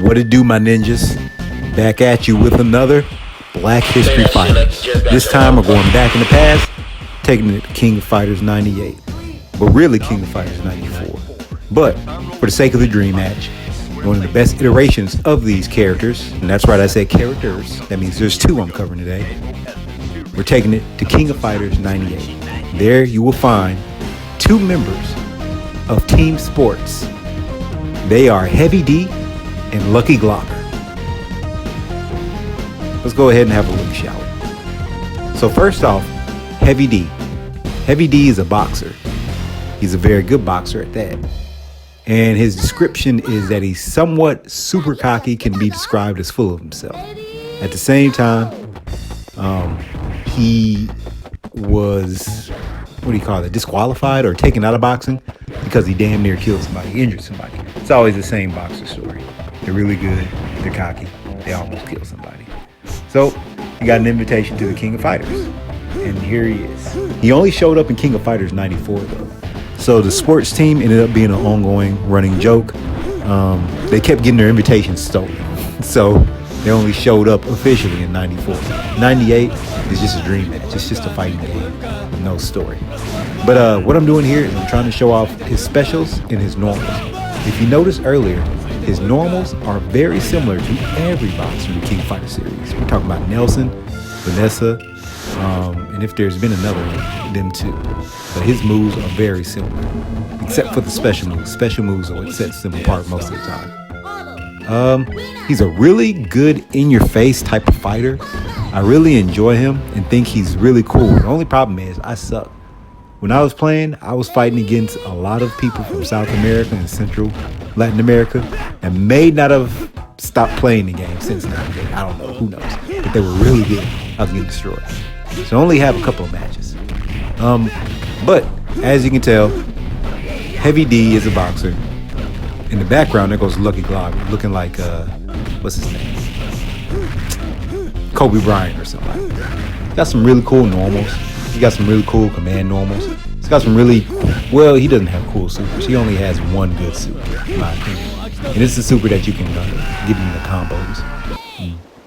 What it do, my ninjas? Back at you with another Black History Fighter. This time we're going back in the past, taking it to King of Fighters 98. But really King of Fighters 94. But for the sake of the dream match, one of the best iterations of these characters, and that's right, I said characters, that means there's two I'm covering today. We're taking it to King of Fighters 98. There you will find two members of Team Sports. They are Heavy D and Lucky Glauber. Let's go ahead and have a look, shall we? So first off, Heavy D. Heavy D is a boxer. He's a very good boxer at that. And his description is that he's somewhat super cocky, can be described as full of himself. At the same time, he was, disqualified or taken out of boxing because he damn near killed somebody, injured somebody. It's always the same boxer story. They're really good, they're cocky, they almost kill somebody. So, he got an invitation to the King of Fighters. And here he is. He only showed up in King of Fighters 94 though. So the sports team ended up being an ongoing running joke. They kept getting their invitations stolen. So they only showed up officially in 94. 98 is just a dream match. It's just a fighting game. No story. But what I'm doing here is I'm trying to show off his specials and his normals. If you noticed earlier, his normals are very similar to every boxer in the King Fighter series. We're talking about Nelson, Vanessa, and if there's been another one, them too. But his moves are very similar, except for the special moves. Special moves are what sets them apart most of the time. He's a really good in-your-face type of fighter. I really enjoy him and think he's really cool. The only problem is I suck. When I was playing, I was fighting against a lot of people from South America and Central Latin America and may not have stopped playing the game since then. I don't know, who knows. But they were really good. I was getting destroyed. So I only have a couple of matches. But as you can tell, Heavy D is a boxer. In the background, there goes Lucky Glauber, looking like what's his name? Kobe Bryant or something like that. Got some really cool normals. He got some really cool command normals. He's got some really, well, he doesn't have cool supers. He only has one good super, in my opinion. And it's a super that you can get in the combos.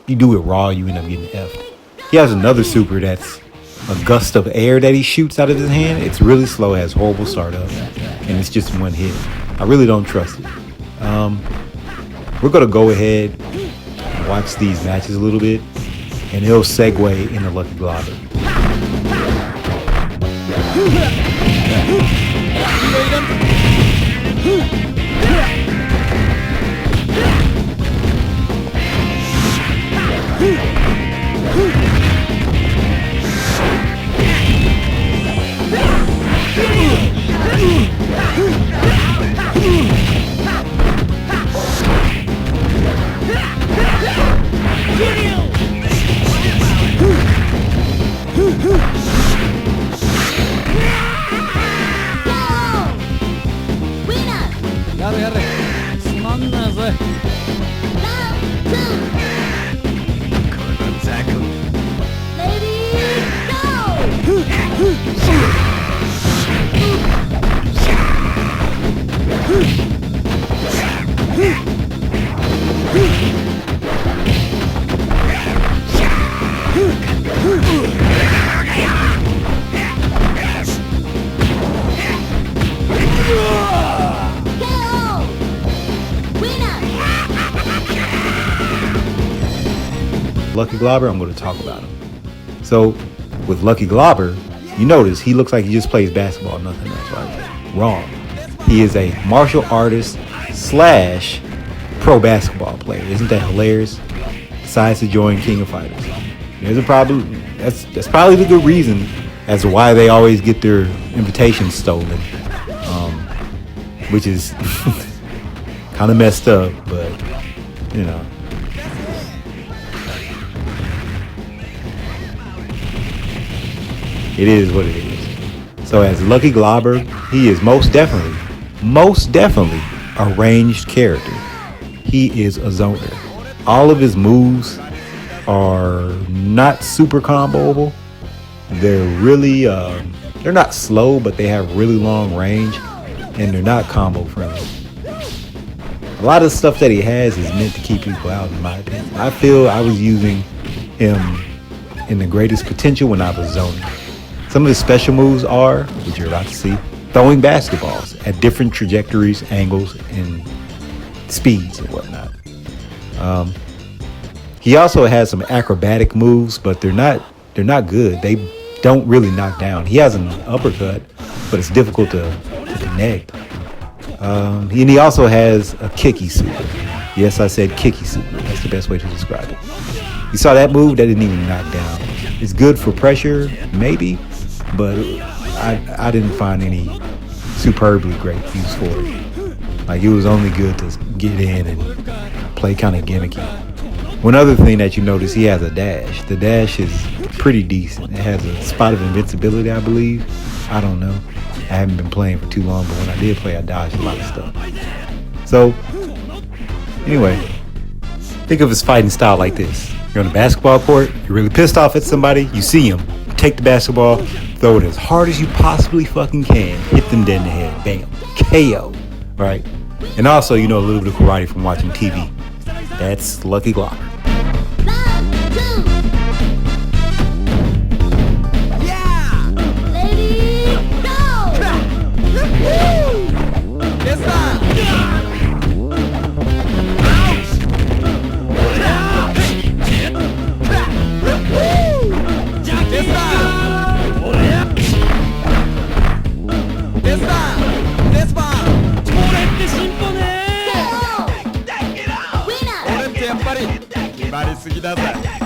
You do it raw, you end up getting F'd. He has another super that's a gust of air that he shoots out of his hand. It's really slow, has horrible startup, and it's just one hit. I really don't trust it. We're going to go ahead and watch these matches a little bit, and he'll segue into Lucky Glauber. Lucky Glauber, I'm going to talk about him. So, with Lucky Glauber, you notice he looks like he just plays basketball, nothing else, right? Wrong. He is a martial artist / pro basketball player. Isn't that hilarious? Decides to join King of Fighters. There's a problem. That's probably the good reason as to why they always get their invitations stolen, which is kind of messed up, but you know. It is what it is. So as Lucky Glauber, he is most definitely a ranged character. He is a zoner. All of his moves are not super comboable. They're really, they're not slow, but they have really long range, and they're not combo friendly. A lot of the stuff that he has is meant to keep people out, in my opinion. I feel I was using him in the greatest potential when I was zoning. Some of his special moves are, which you're about to see, throwing basketballs at different trajectories, angles, and speeds and whatnot. He also has some acrobatic moves, but they're not good. They don't really knock down. He has an uppercut, but it's difficult to connect. And he also has a kicky super. Yes, I said kicky super. That's the best way to describe it. You saw that move? That didn't even knock down. It's good for pressure, maybe, but I didn't find any superbly great use for it. Like, it was only good to get in and play kind of gimmicky. One other thing that you notice, he has a dash. The dash is pretty decent. It has a spot of invincibility, I believe. I don't know. I haven't been playing for too long, but when I did play, I dodged a lot of stuff. So, anyway, think of his fighting style like this. You're on the basketball court, you're really pissed off at somebody, you see him, take the basketball, throw it as hard as you possibly fucking can, hit them dead in the head, bam, KO, right? And also, you know a little bit of karate from watching TV. That's Lucky Glauber. Winner! 決まりすぎだぜ。